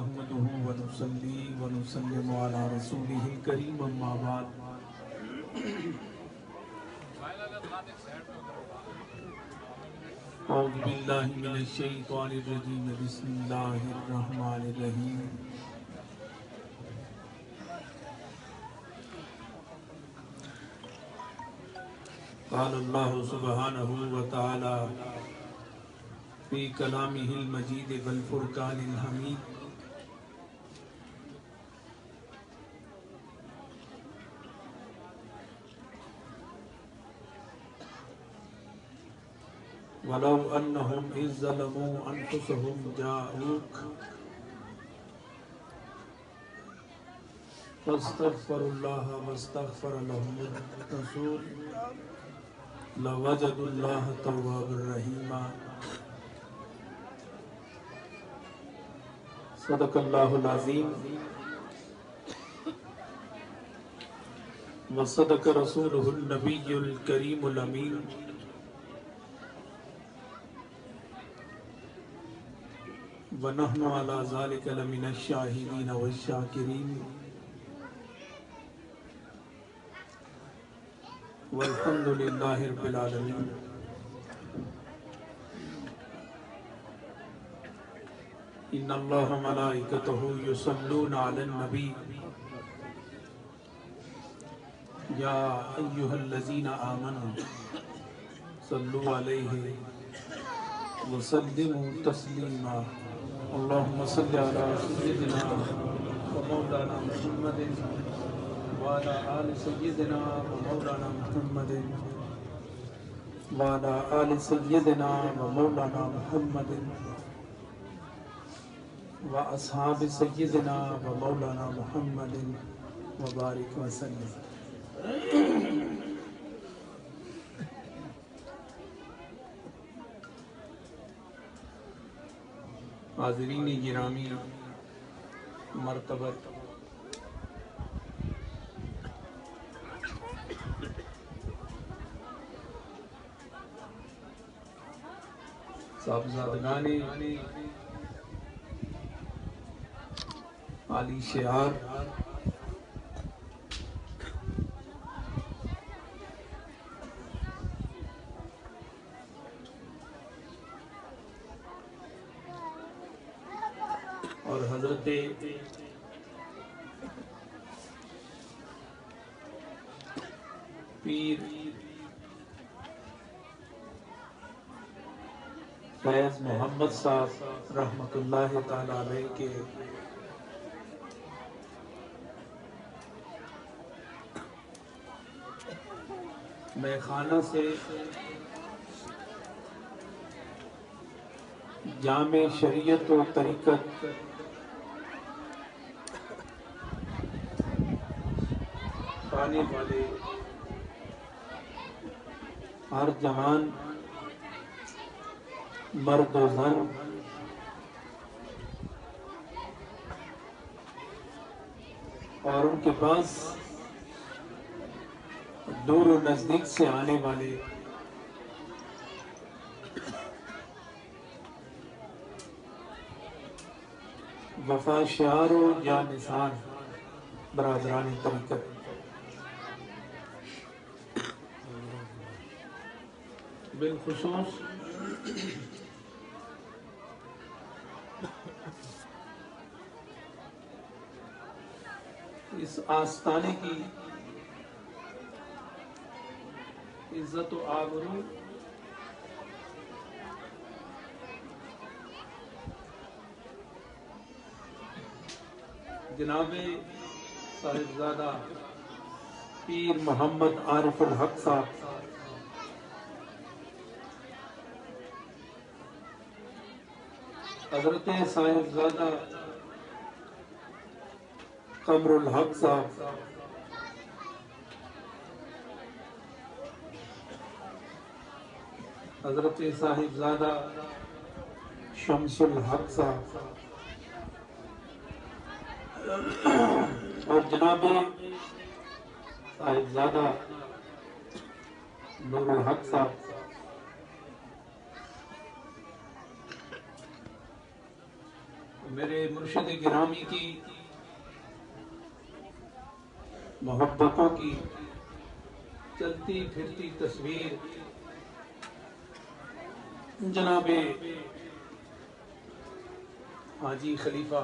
نحمده ونصلي ونسلم على رسوله الكريم اما بعد اعوذ باللہ من الشیطان الرجیم بسم اللہ الرحمن الرحیم قال اللہ سبحانہ وتعالی فی کلامہ المجید والفرقان الحمید وَلَوْ أَنَّهُمْ إِذْ ظَلَمُوا أَنفُسَهُمْ جَاءُوكَ فَاسْتَغْفَرُوا اللَّهَ وَاسْتَغْفَرَ لَهُمُ الرَّسُولُ لَوَجَدُوا اللَّهَ تَوَّابًا رَحِيمًا صدق اللہ العظیم وصدق رسولہ النبی الکریم الامین ونحن على ذلك لمن الشاهدين والشاكرين والحمد لله رب العالمين ان الله ملائكته يصلون على النبي يا ايها الذين آمنوا صلوا عليه وسلموا تسليما اللهم صل على سيدنا ومولانا محمد وعلى آل سيدنا ومولانا محمد وعلى آل سيدنا ومولانا محمد وأصحاب سيدنا ومولانا محمد وبارك وسلم حاضرین گرامی مرتبت صاحبزادگان عالی شعار اور حضرت پیر فیض محمد صاحب رحمت اللہ تعالی علیہ کے میخانہ سے جامع شریعت و طریقت پانے والے ہر جوان مرد و زن اور ان کے پاس دور و نزدیک سے آنے والے وفا شعار و جانثان برادران طریقت بالخصوص اس آستانے کی عزت و آبرو جناب صاحبزادہ پیر محمد عارف الحق صاحب حضرت صاحبزادہ قمر الحق صاحب حضرت صاحبزادہ شمس الحق صاحب اور جناب صاحبزادہ نور الحق صاحب میرے مرشد گرامی کی محبتوں کی چلتی پھرتی تصویر جناب حاجی خلیفہ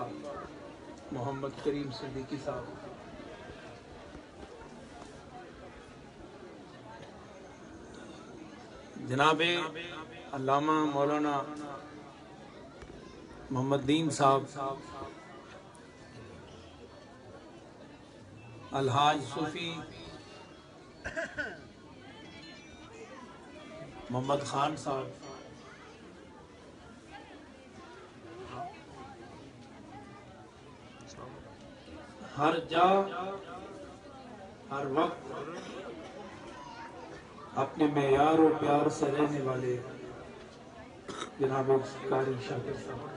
محمد کریم صدیقی صاحب، جناب علامہ مولانا محمد دین صاحب، الحاج صوفی محمد خان صاحب، ہر جا ہر وقت اپنے معیار و پیار سے رہنے والے جناب قاری شاکر صاحب،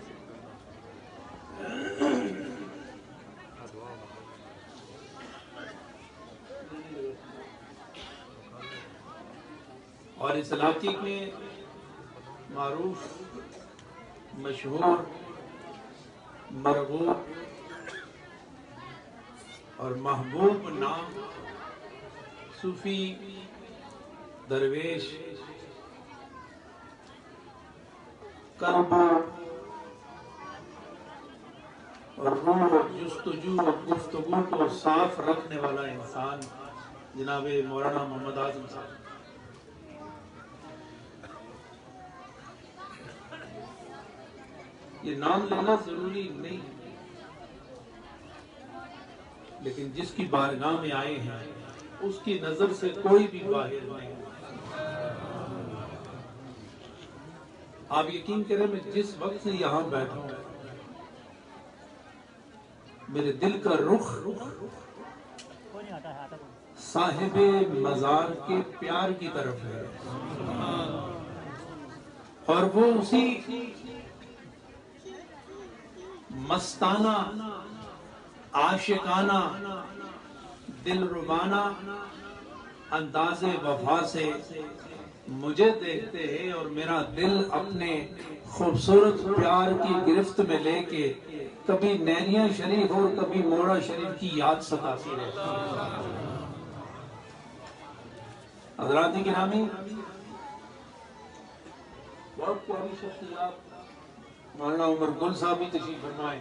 اور اس علاقے کے معروف مشہور مرغوب اور محبوب نام صوفی درویش کرب اور روح اور جستجو اور گفتگو کو صاف رکھنے والا انسان جناب مولانا محمد اعظم صاحب، یہ نام لینا ضروری نہیں، لیکن جس کی بارگاہ میں آئے ہیں اس کی نظر سے کوئی بھی باہر نہیں۔ آپ یقین کریں میں جس وقت سے یہاں بیٹھا ہوں میرے دل کا رخ صاحب مزار کے پیار کی طرف ہے، اور وہ اسی مستانہ عاشقانہ دل ربانہ انداز وفا سے مجھے دیکھتے ہیں، اور میرا دل اپنے خوبصورت پیار کی گرفت میں لے کے کبھی نیریاں شریف اور کبھی موڑا شریف کی یاد ستاتی رہتی ہے۔ حضرات گرامی، بہت پیاری شخصیات مولانا عمر گل صاحب بھی تشریف فرما ہے،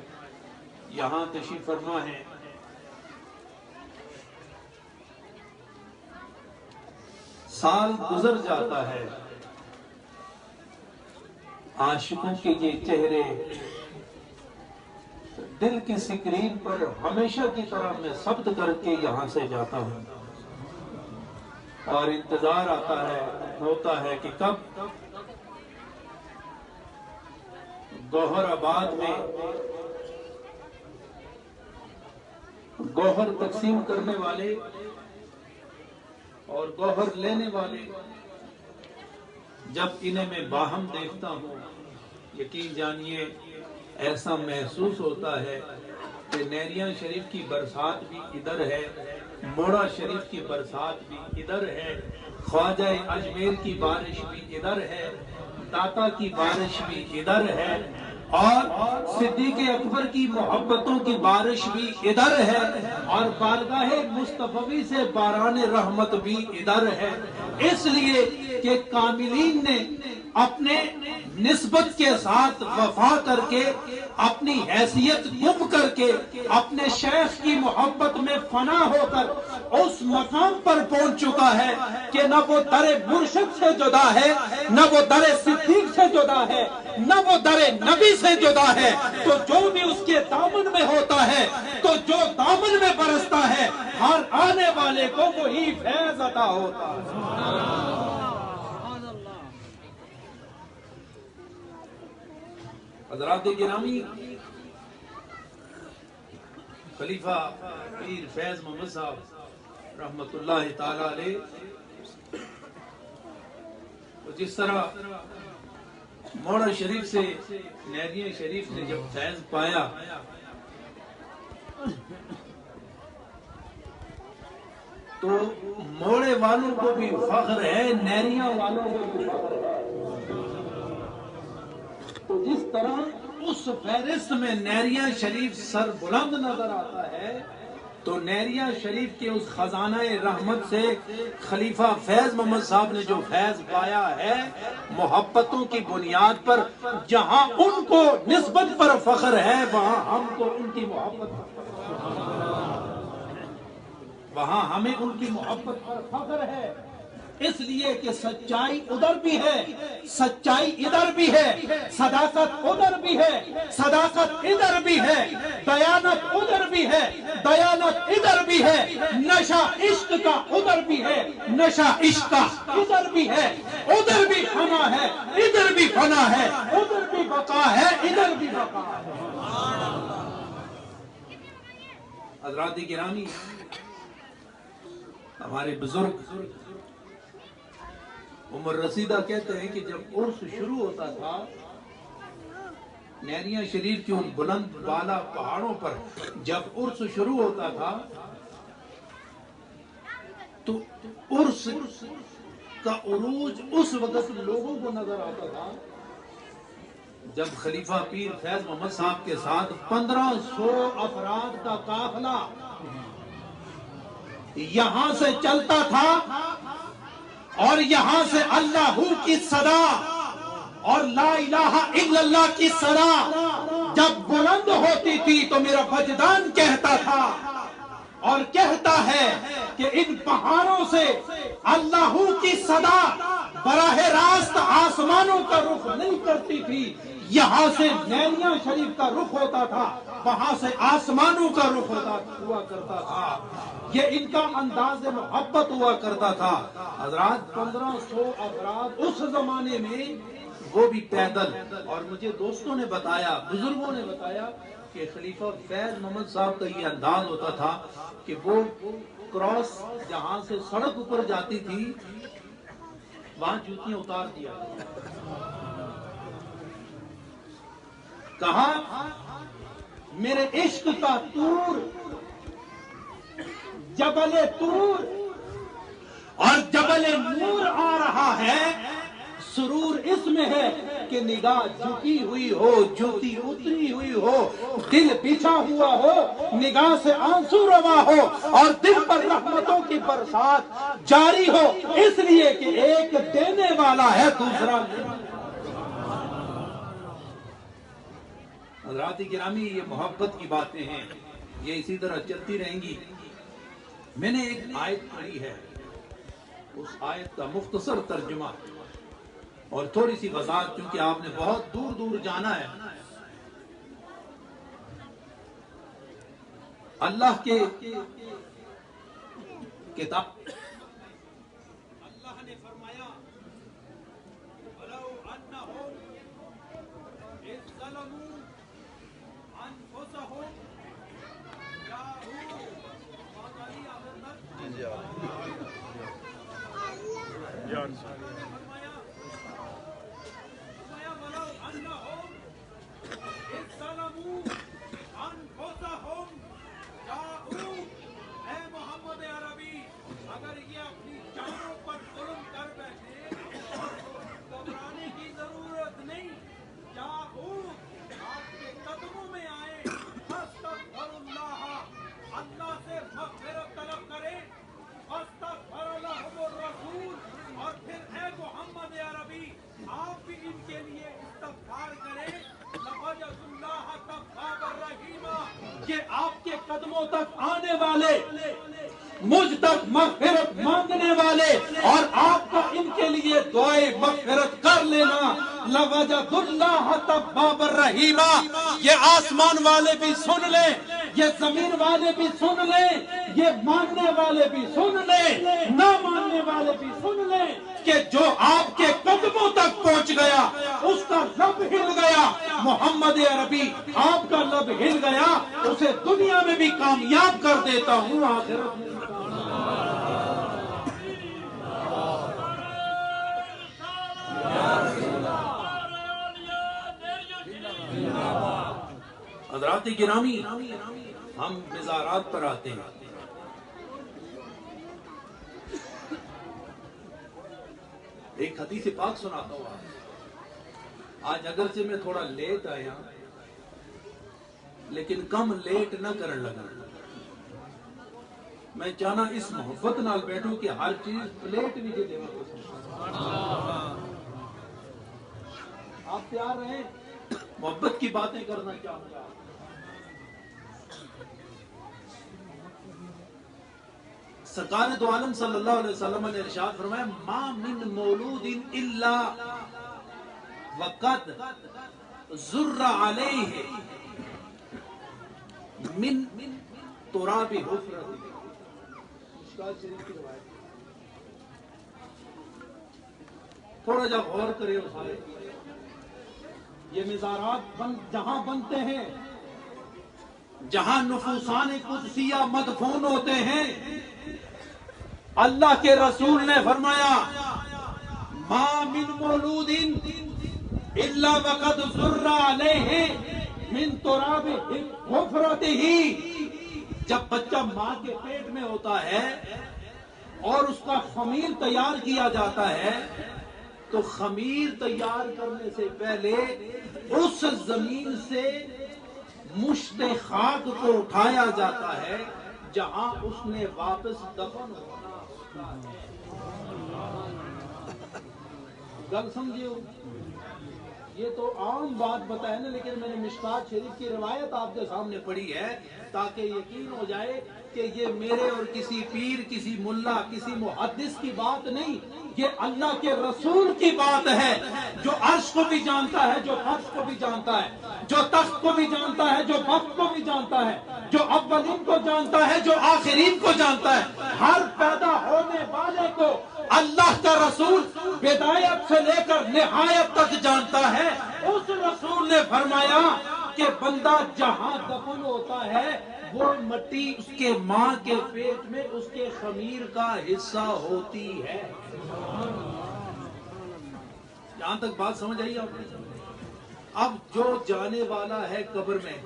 یہاں تشریف فرما ہے۔ سال گزر جاتا ہے، عاشقوں کے یہ چہرے دل کی سکرین پر ہمیشہ کی طرح میں ثبت کر کے یہاں سے جاتا ہوں، اور انتظار ہوتا ہے کہ کب گوہر آباد میں گوہر تقسیم کرنے والے اور گوہر لینے والے جب انہیں میں باہم دیکھتا ہوں، یقین جانیے ایسا محسوس ہوتا ہے کہ نیریاں شریف کی برسات بھی ادھر ہے، موڑا شریف کی برسات بھی ادھر ہے، خواجہ اجمیر کی بارش بھی ادھر ہے، داتا کی بارش بھی ادھر ہے، اور صدیق اکبر کی محبتوں کی بارش بھی ادھر ہے، اور بارگاہ مصطفی سے باران رحمت بھی ادھر ہے۔ اس لیے کہ کاملین نے اپنے نسبت کے ساتھ وفا کر کے، اپنی حیثیت گم کر کے، اپنے شیخ کی محبت میں فنا ہو کر اس مقام پر پہنچ چکا ہے کہ نہ وہ در مرشد سے جدا ہے، نہ وہ در صدیق سے جدا ہے، نہ وہ در نبی سے جدا ہے، تو جو بھی اس کے دامن میں ہوتا ہے، تو جو دامن میں برستا ہے، ہر آنے والے کو وہی فیض عطا ہوتا ہے۔ حضرات گرامی، خلیفہ پیر فیض محمد صاحب رحمت اللہ تعالی علیہ، جس طرح موڑا شریف سے نیریاں شریف نے جب فیض پایا تو موڑے والوں کو بھی فخر ہے، نیریاں والوں کو بھی فخر ہے۔ تو جس طرح اس فہرست میں نیریاں شریف سر بلند نظر آتا ہے تو نیریاں شریف کے اس خزانہ رحمت سے خلیفہ فیض محمد صاحب نے جو فیض پایا ہے محبتوں کی بنیاد پر، جہاں ان کو نسبت پر فخر ہے وہاں ہم کو ان کی محبت وہاں ہمیں ان کی محبت پر فخر ہے، اس لیے کہ سچائی ادھر بھی ہے، سچائی ادھر بھی ہے، صداقت ادھر بھی ہے، صداقت ادھر بھی ہے، دیانت ادھر بھی ہے، دیانت ادھر بھی ہے، نشہ عشق کا ادھر بھی ہے، نشہ عشق کا ادھر بھی ہے، ادھر بھی فنا ہے، ادھر بھی فنا ہے، ادھر بھی بقا ہے، ادھر بھی بقا ہے۔ حضرات گرامی، ہمارے بزرگ عمر رسیدہ کہتے ہیں کہ جب عرس شروع ہوتا تھا نیریاں شریف کی ان بلند بالا پہاڑوں پر جب عرس شروع ہوتا تھا تو عرس کا عروج اس وقت لوگوں کو نظر آتا تھا جب خلیفہ پیر فیض محمد صاحب کے ساتھ 1500 افراد کا قافلہ یہاں سے چلتا تھا اور یہاں سے اللہ کی صدا اور لا الہ الا اللہ کی صدا جب بلند ہوتی تھی تو میرا وجدان کہتا تھا اور کہتا ہے کہ ان پہاڑوں سے اللہ کی صدا براہ راست آسمانوں کا رخ نہیں کرتی تھی، یہاں سے نیریاں شریف کا رخ ہوتا تھا، وہاں سے آسمانوں کا رخ ہوا کرتا تھا، یہ ان کا انداز محبت ہوا کرتا تھا۔ حضرات 1500 افراد اس زمانے میں وہ بھی پیدل، اور مجھے دوستوں نے بتایا، بزرگوں نے بتایا کہ خلیفہ فیض محمد صاحب کا یہ انداز ہوتا تھا کہ وہ کراس جہاں سے سڑک اوپر جاتی تھی وہاں جوتیاں اتار دیا، کہا میرے عشق کا طور جبل طور اور جبل نور آ رہا ہے، سرور اس میں ہے کہ نگاہ جھکی ہوئی ہو، جوتی اتری ہوئی ہو، دل بچھا ہوا ہو، نگاہ سے آنسو روا ہو اور دل پر رحمتوں کی برسات جاری ہو، اس لیے کہ ایک دینے والا ہے دوسرا لینے۔ حضرات گرامی، یہ محبت کی باتیں ہیں، یہ اسی طرح چلتی رہیں گی۔ میں نے ایک آیت پڑھی ہے، اس آیت کا مختصر ترجمہ اور تھوڑی سی وضاحت، کیونکہ آپ نے بہت دور دور جانا ہے۔ اللہ کے کتاب اللہ نے فرمایا وَلَوْ أَنَّهُمْ إِذْ ظَلَمُوا أَنفُسَهُمْ جَاءُوا اے محمد عربی، اگر یہ اپنی جانوں پر ظلم کر بیٹھے گھبرانے کی ضرورت نہیں، جاؤ آپ کے قدموں میں آئے، فاستغفر اللہ، اللہ سے مغفرت طلب کرے، فاستغفر لهم الرسول، اور پھر اے محمد عربی آپ بھی ان کے لیے استغفار کریں، لوجدوا اللہ توابا رحیما، کہ آپ کے قدموں تک آنے والے، مجھ تک مغفرت مانگنے والے اور آپ کا ان کے لیے دعائے مغفرت کر لینا، لوجدوا اللہ توابا رحیما۔ یہ آسمان والے بھی سن لیں، یہ زمین والے بھی سن لیں، یہ ماننے والے بھی سن لیں، نہ ماننے والے بھی سن لیں کہ جو آپ کے قدموں تک پہنچ گیا اس کا لب ہل گیا۔ محمد عربی آپ کا لب ہل گیا، اسے دنیا میں بھی کامیاب کر دیتا ہوں، آخرت میں بھی حضرات گرامی، ہم مزارات پر آتے ہیں۔ ایک حدیث پاک سناتا ہوں، آج اگرچہ میں تھوڑا لیٹ آیا لیکن کم لیٹ نہ کرن لگا. میں چاہنا اس محبت نال بیٹھوں کہ ہر چیز پلیٹ بھی دے دے. آپ تیار رہیں؟ محبت کی باتیں کرنا چاہوں گا. سرکار دو عالم صلی اللہ علیہ وسلم نے ارشاد فرمایا ما من مولود الا وقد زر علیہ من تراب حفرت. تھوڑا جا غور کرے ہو سارے. یہ مزارات جہاں بنتے ہیں، جہاں نفوسان قدسیہ مدفون ہوتے ہیں، اللہ کے رسول نے فرمایا ما من مولود الا وقد زر علیہ من تراب حفرتہ. جب بچہ ماں کے پیٹ میں ہوتا ہے اور اس کا خمیر تیار کیا جاتا ہے تو خمیر تیار کرنے سے پہلے اس زمین سے مشت خاک کو اٹھایا جاتا ہے جہاں اس نے واپس دفن ہونا. گل سمجھیو، یہ تو عام بات بتائے نا، لیکن میں نے مشکات شریف کی روایت آپ کے سامنے پڑھی ہے تاکہ یقین ہو جائے کہ یہ میرے اور کسی پیر، کسی ملا، کسی محدث کی بات نہیں، یہ اللہ کے رسول کی بات ہے، جو عرش کو بھی جانتا ہے، جو فرش کو بھی جانتا ہے، جو تخت کو بھی جانتا ہے، جو وقت کو بھی جانتا ہے، جو اولین کو جانتا ہے، جو آخرین کو جانتا ہے، ہر پیدا ہونے والے کو اللہ کا رسول بدایت سے لے کر نہایت تک جانتا ہے. اس رسول نے فرمایا کہ بندہ جہاں دفن ہوتا ہے وہ مٹی اس کے ماں کے پیٹ میں اس کے خمیر کا حصہ ہوتی ہے. یہاں تک بات سمجھ آئی آپ کو؟ اب جو جانے والا ہے قبر میں،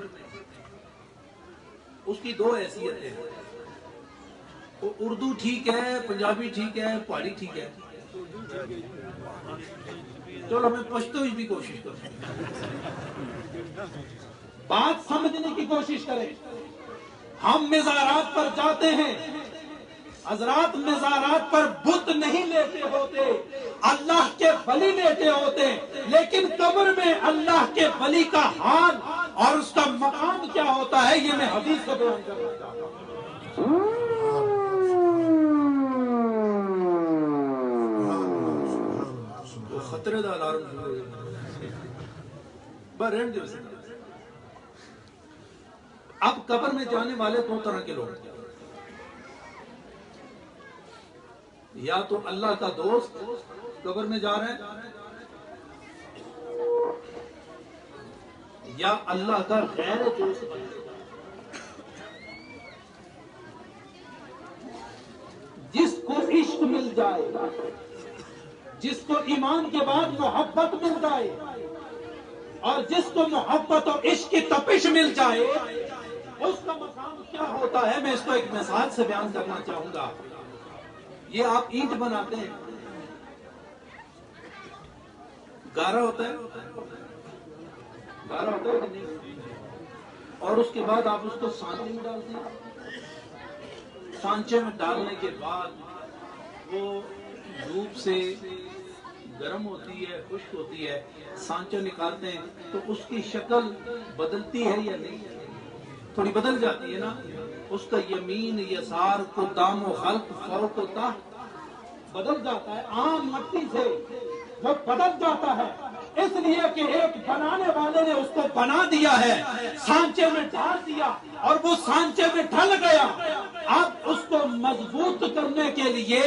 اس کی دو حیثیتیں ہیں. اردو ٹھیک ہے، پنجابی ٹھیک ہے، پہاڑی ٹھیک ہے. چلو میں پشتو بھی کوشش کروں. بات سمجھنے کی کوشش کریں. ہم مزارات پر جاتے ہیں، حضرات مزارات پر بت نہیں لیتے ہوتے، اللہ کے ولی لیتے ہوتے، لیکن قبر میں اللہ کے ولی کا حال اور اس کا مقام کیا ہوتا ہے یہ میں حدیث سے بیان کرنا چاہتا ہوں. خطرے دا الارم برہن جو سے. اب قبر میں جانے والے دو طرح کے لوگ ہیں. یا تو اللہ کا دوست قبر میں جا رہے ہیں، یا اللہ کا غیر دوست. جس کو عشق مل جائے، جس کو ایمان کے بعد محبت مل جائے، اور جس کو محبت اور عشق کی تپش مل جائے، اس کا مقام کیا ہوتا ہے میں اس کو ایک مثال سے بیان کرنا چاہوں گا. یہ آپ اینٹ بناتے ہیں، گارا ہوتا ہے، گارا ہوتا ہے کہ نہیں، اور اس کے بعد آپ اس کو سانچے میں ڈالتے ہیں. سانچے میں ڈالنے کے بعد وہ دھوپ سے گرم ہوتی ہے، خشک ہوتی ہے، سانچہ نکالتے ہیں تو اس کی شکل بدلتی ہے یا نہیں؟ تھوڑی بدل جاتی ہے نا. اس کا یمین یسار قدام و خلف فوق و تحت بدل جاتا ہے. عام مٹی سے وہ بدل جاتا ہے اس لیے کہ ایک بنانے والے نے اس کو بنا دیا ہے، سانچے میں ڈال دیا اور وہ سانچے میں ڈھل گیا. اب اس کو مضبوط کرنے کے لیے،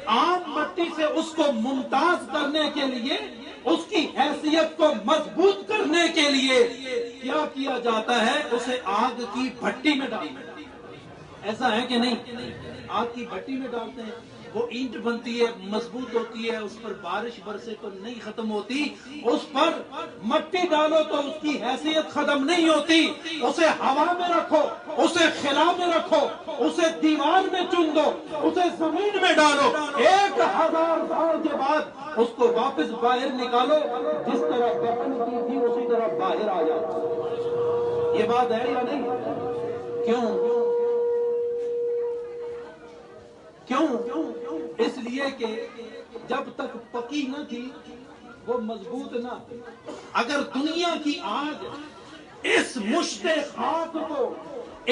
عام مٹی سے اس کو ممتاز کرنے کے لیے، اس کی حیثیت کو مضبوط کرنے کے لیے کیا کیا جاتا ہے؟ اسے آگ کی بھٹی میں ڈالتے ہیں. ایسا ہے کہ نہیں؟ آگ کی بھٹی میں ڈالتے ہیں، وہ اینٹ بنتی ہے، مضبوط ہوتی ہے، اس پر بارش برسے تو نہیں ختم ہوتی. اس پر مٹی ڈالو تو اس کی حیثیت ختم نہیں ہوتی. اسے ہوا میں رکھو، اسے خلا میں رکھو، اسے دیوار میں چن دو، اسے زمین میں ڈالو، 1000 سال کے بعد اس کو واپس باہر نکالو، جس طرح دفن کی تھی اسی طرح باہر آ جاتا. یہ بات ہے یا نہیں؟ کیوں؟ اس لیے کہ جب تک پکی نہ تھی وہ مضبوط نہ تھی۔ اگر دنیا کی آگ اس مشت خاک کو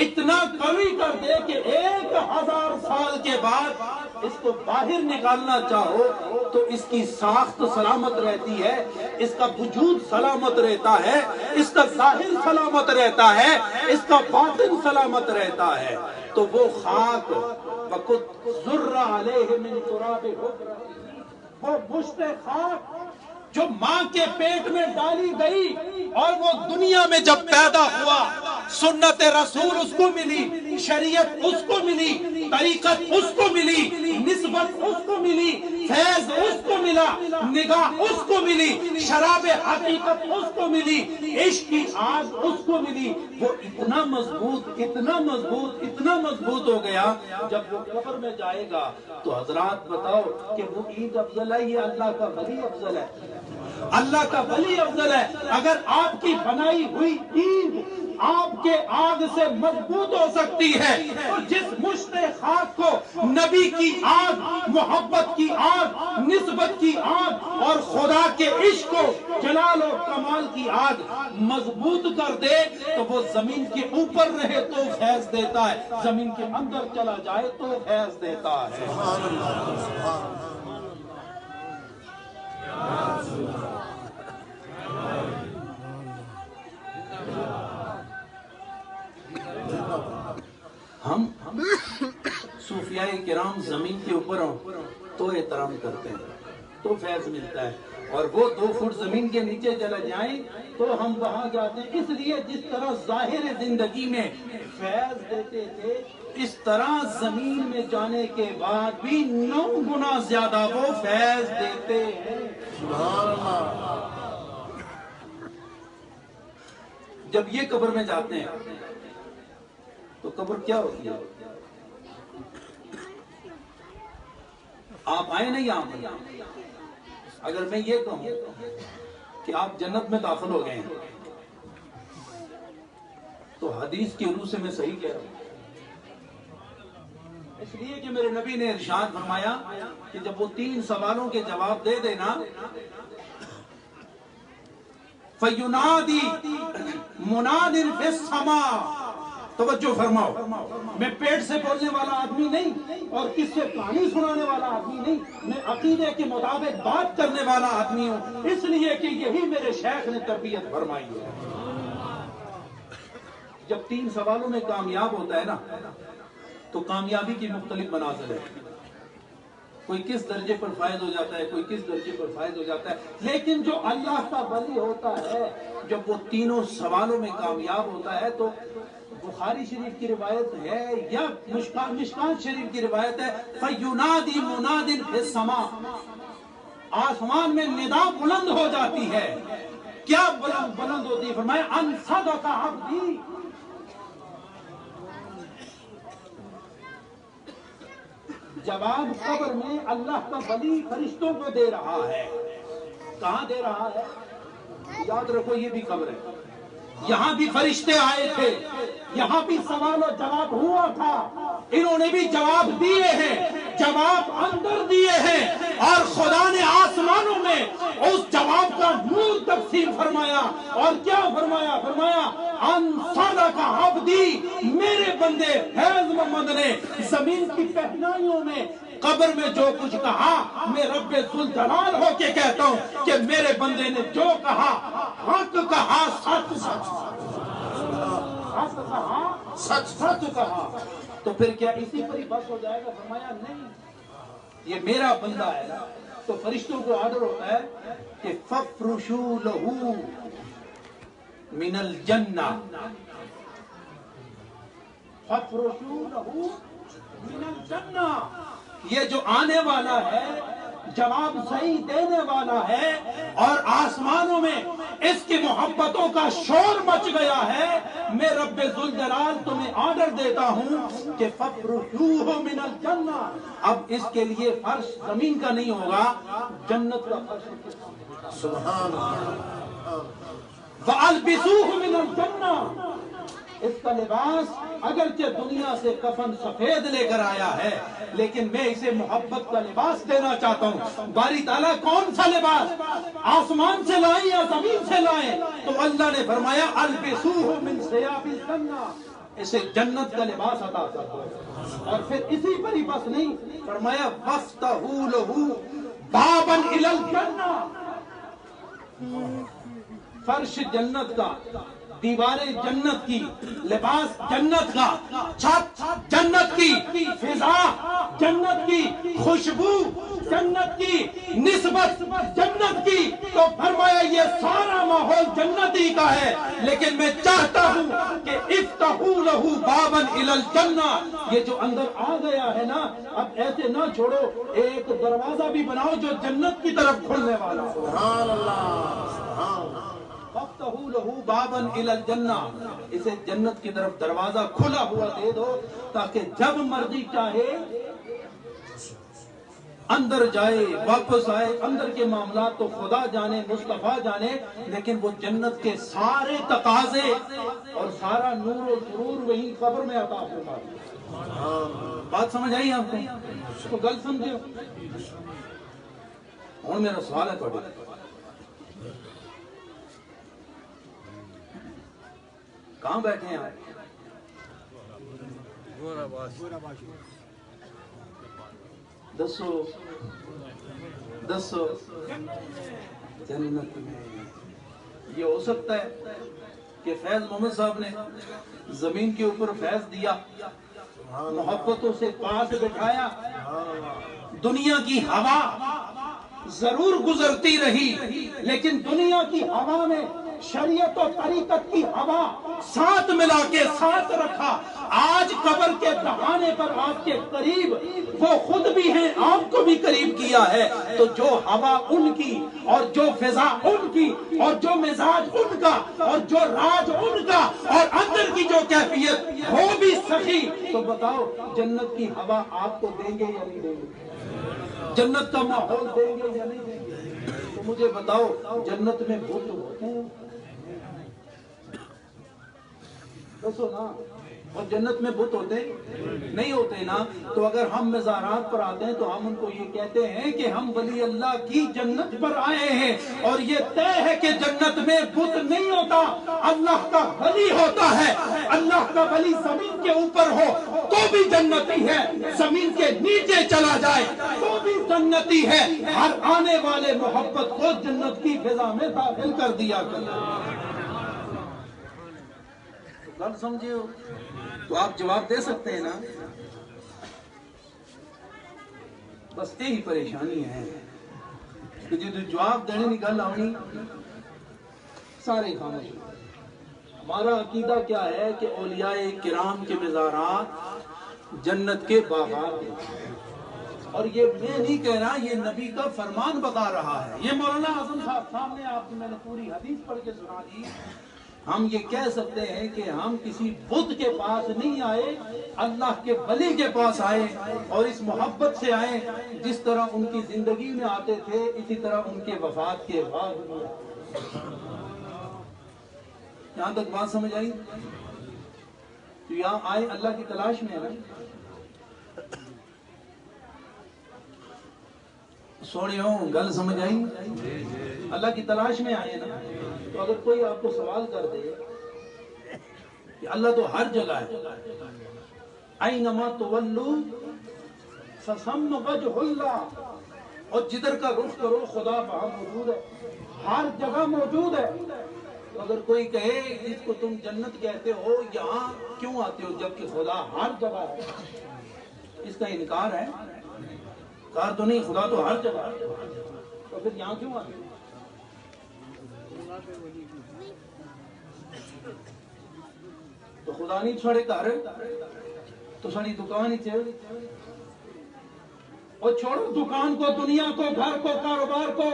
اتنا قوی کر دے کہ 1000 سال کے بعد اس کو باہر نکالنا چاہو تو اس کی ساخت سلامت رہتی ہے، اس کا وجود سلامت رہتا ہے، اس کا ظاہر سلامت رہتا ہے، اس کا باطن سلامت رہتا ہے۔ تو وہ خاک وَقُدْ ذُرَّ عَلَيْهِ مِن تُرَابِ حُجْرَتِهِ، وہ مشت خاک جو ماں کے پیٹ میں ڈالی گئی اور وہ دنیا میں جب پیدا ہوا، سنت رسول اس کو ملی، شریعت اس کو ملی، طریقت اس کو ملی، نسبت اس کو ملی، فیض اس کو ملا، نگاہ اس کو ملی، شراب حقیقت اس کو ملی، عشق کی آگ اس کو ملی۔ وہ اتنا مضبوط اتنا مضبوط اتنا مضبوط ہو گیا، جب وہ قبر میں جائے گا تو حضرات بتاؤ کہ وہ عید افضل ہے یا اللہ کا ولی افضل ہے؟ اللہ کا ولی افضل ہے۔ اگر آپ کی بنائی ہوئی عید آپ کے آگ سے مضبوط ہو سکتی ہے تو جس مشت خاک کو نبی کی آگ، محبت کی آگ، نسبت کی آگ اور خدا کے عشق و جلال و کمال کی آگ مضبوط کر دے تو وہ زمین کے اوپر رہے تو فیض دیتا ہے، زمین کے اندر چلا جائے تو فیض دیتا ہے۔ سبحان اللہ، سبحان اللہ۔ ہم صوفیاء کرام زمین کے اوپر ہوں تو احترام کرتے ہیں تو فیض ملتا ہے، اور وہ 2 فٹ زمین کے نیچے چلے جائیں تو ہم وہاں جاتے ہیں۔ اس لیے جس طرح ظاہر زندگی میں فیض دیتے تھے، اس طرح زمین میں جانے کے بعد بھی 9 گنا زیادہ وہ فیض دیتے ہیں۔ سبحان اللہ۔ جب یہ قبر میں جاتے ہیں تو قبر کیا ہوتی ہے؟ آپ آئے نہیں یہاں؟ اگر میں یہ کہوں کہ آپ جنت میں داخل ہو گئے ہیں تو حدیث کی روح سے میں صحیح کہہ رہا ہوں، اس لیے کہ میرے نبی نے ارشاد فرمایا کہ جب وہ 3 سوالوں کے جواب دے دینا، فَيُنَادِي مُنَادٍ فِي السَّمَاءِ، توجہ فرماؤ، میں پیٹ سے بولنے والا آدمی نہیں اور کس سے کہانی سنانے والا آدمی نہیں، میں عقیدے کے مطابق بات کرنے والا آدمی ہوں، اس لیے کہ یہی میرے شیخ نے تربیت فرمائی ہے۔ جب 3 سوالوں میں کامیاب ہوتا ہے نا تو کامیابی کی مختلف منازل ہے، کوئی کس درجے پر فائز ہو جاتا ہے، کوئی کس درجے پر فائز ہو جاتا ہے، لیکن جو اللہ کا ولی ہوتا ہے جب وہ 3 سوالوں میں کامیاب ہوتا ہے تو بخاری شریف کی روایت ہے یا مشکات شریف کی روایت ہے، فَيُنَادِي مُنَادٍ فِي السَّمَاءِ، آسمان میں ندا بلند ہو جاتی ہے۔ کیا بلند ہوتی ہے؟ فرمایا ان صدق عبدی، جواب قبر میں اللہ کا ولی فرشتوں کو دے رہا ہے۔ کہاں دے رہا ہے؟ یاد رکھو یہ بھی قبر ہے، یہاں بھی فرشتے آئے تھے، یہاں بھی سوال و جواب ہوا تھا، انہوں نے بھی جواب دیے ہیں، جواب اندر دیے ہیں، اور خدا نے آسمانوں میں اس جواب کا نور تقسیم فرمایا، اور کیا فرمایا؟ فرمایا ان صدق عبدی، میرے بندے فیض محمد نے زمین کی پہنائیوں میں قبر میں جو کچھ کہا، میں رب ذوالجلال ہو کے کہتا ہوں کہ میرے بندے نے جو کہا حق کہا، سچ سچ حق کہا، سچ سچ کہا۔ تو پھر کیا اسی پر ہی بس ہو جائے گا؟ فرمایا نہیں، یہ میرا بندہ ہے نا۔ تو فرشتوں کو آرڈر ہوتا ہے کہ فَفْرُشُوا لَهُ مِنَ الْجَنَّةِ، فَفْرُشُوا لَهُ مِنَ الْجَنَّةِ، یہ جو آنے والا ہے جواب صحیح دینے والا ہے اور آسمانوں میں اس کی محبتوں کا شور مچ گیا ہے، میں رب ذوالجلال تمہیں آرڈر دیتا ہوں کہ فَفْرُشُوهُ مِنَ الْجَنَّةِ، اب اس کے لیے فرش زمین کا نہیں ہوگا، جنت کا فرش۔ سبحان اللہ۔ وَأَلْبِسُوهُ مِنَ الْجَنَّةِ، اس کا لباس اگرچہ دنیا سے کفن سفید لے کر آیا ہے لیکن میں اسے محبت کا لباس دینا چاہتا ہوں. باری تعالیٰ کون سا لباس آسمان سے لائیں یا زمین سے لائیں؟ تو اللہ نے فرمایا البسوہ من ثیاب الجنہ، اسے جنت کا لباس عطا کر دو. اور پھر اسی پر ہی بس نہیں، فرمایا وَافْتَحُوا لَهُ بَابًا إِلَى الْجَنَّةِ، فرش جنت کا، دیواریں جنت کی، لباس جنت کا، چھت جنت کی، فضا جنت کی، خوشبو جنت کی، نسبت جنت کی. تو فرمایا یہ سارا ماحول جنتی کا ہے لیکن میں چاہتا ہوں کہ افتحوا لہ بابا الی الجنہ. یہ جو اندر آ گیا ہے نا، اب ایسے نہ چھوڑو، ایک دروازہ بھی بناؤ جو جنت کی طرف کھلنے والا ہو. سبحان اللہ. فَافْتَحُوا لَهُ بَابًا إِلَى الْجَنَّةِ، اسے جنت کی طرف دروازہ کھلا ہوا دے دو تاکہ جب مرضی چاہے اندر جائے واپس آئے. اندر کے معاملات تو خدا جانے، مصطفیٰ جانے، لیکن وہ جنت کے سارے تقاضے اور سارا نور و سرور وہی قبر میں عطا فرما دے. بات سمجھ آئی آپ کو؟ تو گل سمجھے. اور میرا سوال ہے تھوڑے، کہاں بیٹھے ہیں آپ؟ دسو جنت میں. یہ ہو سکتا ہے کہ فیض محمد صاحب نے زمین کے اوپر فیض دیا، محبتوں سے پاس بٹھایا، دنیا کی ہوا ضرور گزرتی رہی لیکن دنیا کی ہوا میں شریعت و طریقت کی ہوا ساتھ ملا کے ساتھ رکھا. آج قبر کے دہانے پر آپ کے قریب وہ خود بھی ہیں، آپ کو بھی قریب کیا ہے. تو جو ہوا ان کی اور جو فضا ان کی اور جو مزاج ان کا اور جو راج ان کا اور اندر کی جو کیفیت وہ بھی سخی، تو بتاؤ جنت کی ہوا آپ کو دیں گے یا نہیں دیں گے؟ جنت کا ماحول دیں گے یا نہیں دیں گے؟ تو مجھے بتاؤ جنت میں بت ہوتے ہیں؟ دسو نا. اور جنت میں بت ہوتے نہیں ہوتے نا. تو اگر ہم مزارات پر آتے ہیں تو ہم ان کو یہ کہتے ہیں کہ ہم ولی اللہ کی جنت پر آئے ہیں، اور یہ طے ہے کہ جنت میں بت نہیں ہوتا، اللہ کا ولی ہوتا ہے. اللہ کا ولی زمین کے اوپر ہو تو بھی جنتی ہے، زمین کے نیچے چلا جائے تو بھی جنتی ہے. ہر آنے والے محبت کو جنت کی فضا میں داخل کر دیا کرے. گل سمجھے ہو؟ تو آپ جواب دے سکتے ہیں نا. بس یہی پریشانی ہے کہ جو جواب دینے کی گل آنی سارے خاموش. ہمارا عقیدہ کیا ہے کہ اولیاء کرام کے مزارات جنت کے باغات ہیں. اور یہ میں نہیں کہہ رہا، یہ نبی کا فرمان بتا رہا ہے. یہ مولانا اعظم صاحب سامنے آپ کو میں نے پوری حدیث پڑھ کے سنا دی. ہم یہ کہہ سکتے ہیں کہ ہم کسی بت کے پاس نہیں آئے، اللہ کے ولی کے پاس آئے اور اس محبت سے آئے. جس طرح ان کی زندگی میں آتے تھے اسی طرح ان کے وفات کے بعد میں. یہاں تک بات سمجھ آئی؟ تو یہاں آئے اللہ کی تلاش میں ہے. سوڑے ہوں گل سمجھ آئی؟ اللہ کی تلاش میں آئے نا. تو اگر کوئی آپ کو سوال کر دے کہ اللہ تو ہر جگہ ہے، اینما تولوا فثم وجہ اللہ، اور جدھر کا رخ کرو خدا وہاں موجود ہے، ہر جگہ موجود ہے. تو اگر کوئی کہے جس کو تم جنت کہتے ہو یہاں کیوں آتے ہو جبکہ خدا ہر جگہ ہے، اس کا انکار ہے. کار تو نہیں، خدا تو ہر جگہ ہے، تو پھر یہاں کیوں آتے ہو؟ تو خدا نہیں چھوڑے گھر تو ساری دکان ہی چل. اور چھوڑو دکان کو، دنیا کو، گھر کو، کاروبار کو،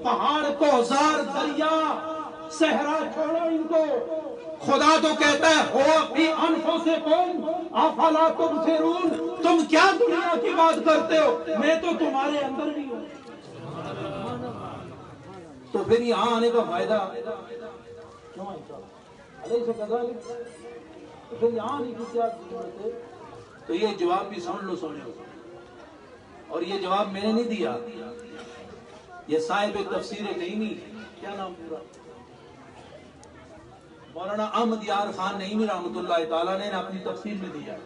پہاڑ کو، زار، دریا، صحرا، چھوڑو ان کو. خدا تو کہتا ہے ہو فی انفسکم افلا تبصرون، تم کیا دنیا کی بات کرتے ہو، میں تو تمہارے اندر بھی ہوں. تو پھر یہاں آنے کا فائدہ کیوں؟ علیہ سے تو پھر یہاں نہیں کیا ضرورت ہے؟ تو یہ جواب بھی سن لو سونے، اور یہ جواب میں نے نہیں دیا، یہ صاحب تفسیر نعیمی، کیا نام پورا، مولانا احمد یار خان نعیمی رحمۃ اللہ تعالیٰ نے اپنی تفسیر میں دیا،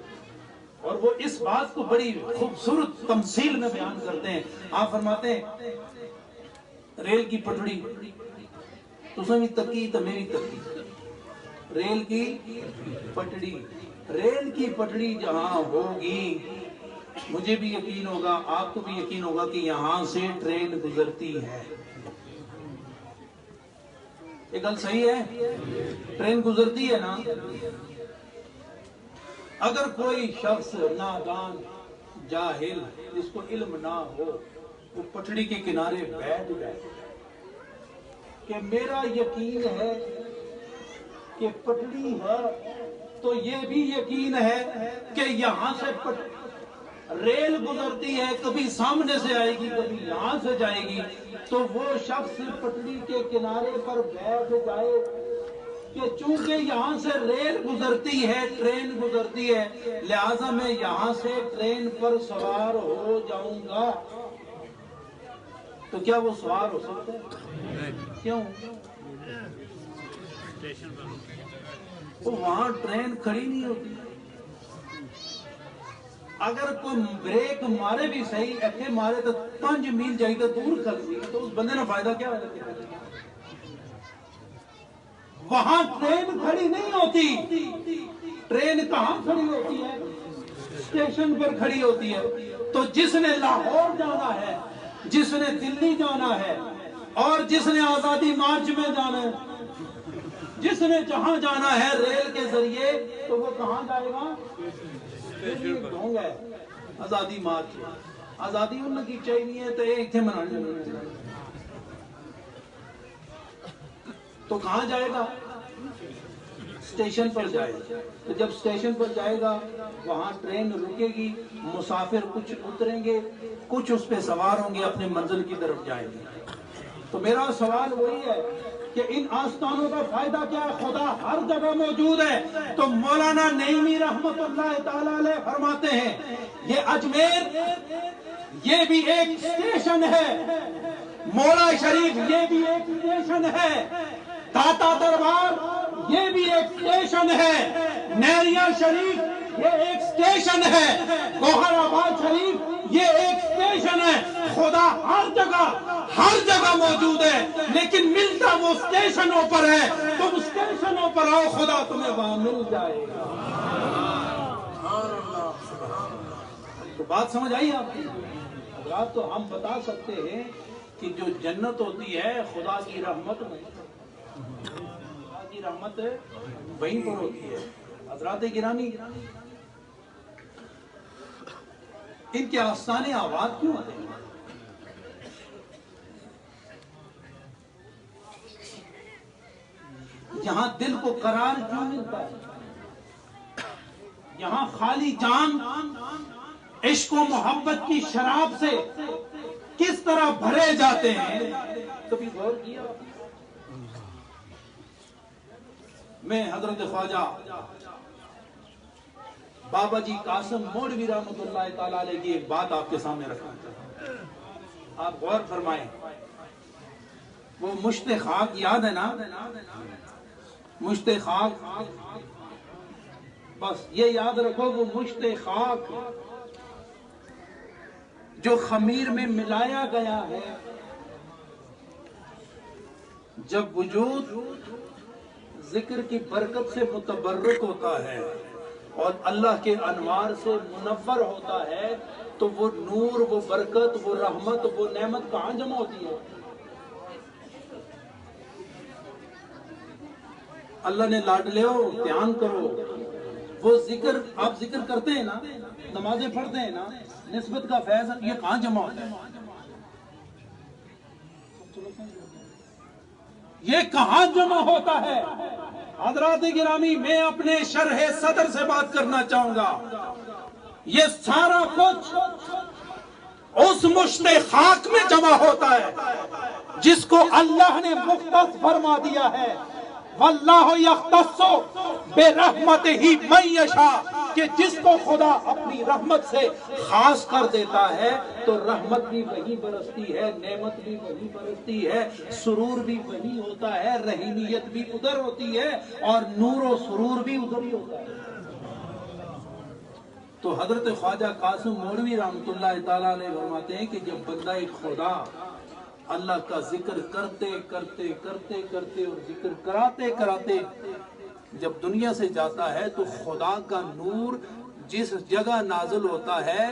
اور وہ اس بات کو بڑی خوبصورت تمثیل میں بیان کرتے ہیں۔ آپ فرماتے ہیں ریل کی پٹڑی تساں بھی تکی تو میں بھی تکی، ریل کی پٹڑی، ریل کی پٹڑی جہاں ہوگی مجھے بھی یقین ہوگا، آپ کو بھی یقین ہوگا کہ یہاں سے ٹرین گزرتی ہے۔ یہ گل صحیح ہے؟ ٹرین گزرتی ہے نا۔ اگر کوئی شخص نادان جاہل جس کو علم نہ ہو وہ پٹڑی کے کنارے بیٹھ جائے کہ میرا یقین ہے کہ پٹڑی ہے، تو یہ بھی یقین ہے کہ یہاں سے ریل گزرتی ہے، کبھی سامنے سے آئے گی کبھی یہاں سے جائے گی، تو وہ شخص پٹڑی کے کنارے پر بیٹھ جائے کہ چونکہ یہاں سے ریل گزرتی ہے، ٹرین گزرتی ہے، لہذا میں یہاں سے ٹرین پر سوار ہو جاؤں گا، تو کیا وہ سوار ہو سکتا ہے؟ کیوں؟ وہاں ٹرین کھڑی نہیں ہوتی۔ اگر کوئی بریک مارے بھی صحیح، ایتھے مارے تو 5 میل جائے تو دور کر دی، تو اس بندے نے فائدہ کیا ہے؟ وہاں ٹرین کھڑی نہیں ہوتی۔ ٹرین کہاں کھڑی ہوتی ہے؟ اسٹیشن پر کھڑی ہوتی ہے۔ تو جس نے لاہور جانا ہے، جس نے دلی جانا ہے، اور جس نے آزادی مارچ میں جانا ہے، جس نے جہاں جانا ہے ریل کے ذریعے، تو وہ کہاں جائے گا؟ ڈھونگ ہے آزادی مارچ، آزادی ان کی چاہیے تو یہ اتنے منانے، تو کہاں جائے گا؟ اسٹیشن پر جائے گا۔ تو جب اسٹیشن پر جائے گا وہاں ٹرین رکے گی، مسافر کچھ اتریں گے، کچھ اس پہ سوار ہوں گے، اپنے منزل کی طرف جائیں گے۔ تو میرا سوال وہی ہے کہ ان آستانوں کا فائدہ کیا ہے؟ خدا ہر جگہ موجود ہے۔ تو مولانا نعیمی رحمت اللہ تعالی علیہ فرماتے ہیں یہ اجمیر یہ بھی ایک اسٹیشن ہے، مولا شریف یہ بھی ایک اسٹیشن ہے، داتا دربار یہ بھی ایک اسٹیشن ہے، نیریا شریف یہ ایک اسٹیشن ہے، گوہر آباد شریف یہ ایک اسٹیشن ہے۔ خدا ہر جگہ موجود ہے، لیکن ملتا وہ اسٹیشنوں پر ہے۔ تم اسٹیشنوں پر آؤ، خدا تمہیں وہاں مل جائے گا۔ تو بات سمجھ آئی آپ کی؟ حضرات تو ہم بتا سکتے ہیں کہ جو جنت ہوتی ہے خدا کی رحمت میں، خدا کی رحمت وہیں پر ہوتی ہے۔ حضرات گرامی، ان کے آستانے آباد کیوں آتے ہیں؟ یہاں دل کو قرار کیوں ملتا ہے؟ یہاں خالی جان عشق و محبت کی شراب سے کس طرح بھرے جاتے ہیں، کبھی غور کیا؟ میں حضرت خواجہ بابا جی قاسم مولوی رحمۃ اللہ تعالی علیہ کی ایک بات آپ کے سامنے رکھنا چاہتا ہوں، آپ غور فرمائیں۔ وہ مشت خاک یاد ہے نا؟ مشت خاک، بس یہ یاد رکھو، وہ مشت خاک جو خمیر میں ملایا گیا ہے، جب وجود ذکر کی برکت سے متبرک ہوتا ہے اور اللہ کے انوار سے منور ہوتا ہے، تو وہ نور، وہ برکت، وہ رحمت، وہ نعمت کہاں جمع ہوتی ہے؟ اللہ نے لاڈلے ہو، دھیان کرو، وہ ذکر آپ ذکر کرتے ہیں نا، نمازیں پڑھتے ہیں نا، نسبت کا فیض یہ کہاں جمع ہوتا ہے؟ یہ کہاں جمع ہوتا ہے؟ حضرات گرامی، میں اپنے شرح صدر سے بات کرنا چاہوں گا۔ یہ سارا کچھ اس مشت خاک میں جمع ہوتا ہے جس کو اللہ نے مختص فرما دیا ہے۔ واللہ یختص برحمتہ من یشاء، کہ جس کو خدا اپنی رحمت سے خاص کر دیتا ہے تو رحمت بھی وہی برستی ہے، نعمت بھی وہی برستی ہے، سرور بھی وہی ہوتا ہے، رحیمیت بھی ادھر ہوتی ہے، اور نور و سرور بھی ادھر ہی ہوتا ہے۔ تو حضرت خواجہ قاسم مولوی رحمۃ اللہ تعالیٰ علیہ فرماتے ہیں کہ جب بندہ خدا اللہ کا ذکر کرتے کرتے کرتے کرتے اور ذکر کراتے کراتے جب دنیا سے جاتا ہے تو خدا کا نور جس جگہ نازل ہوتا ہے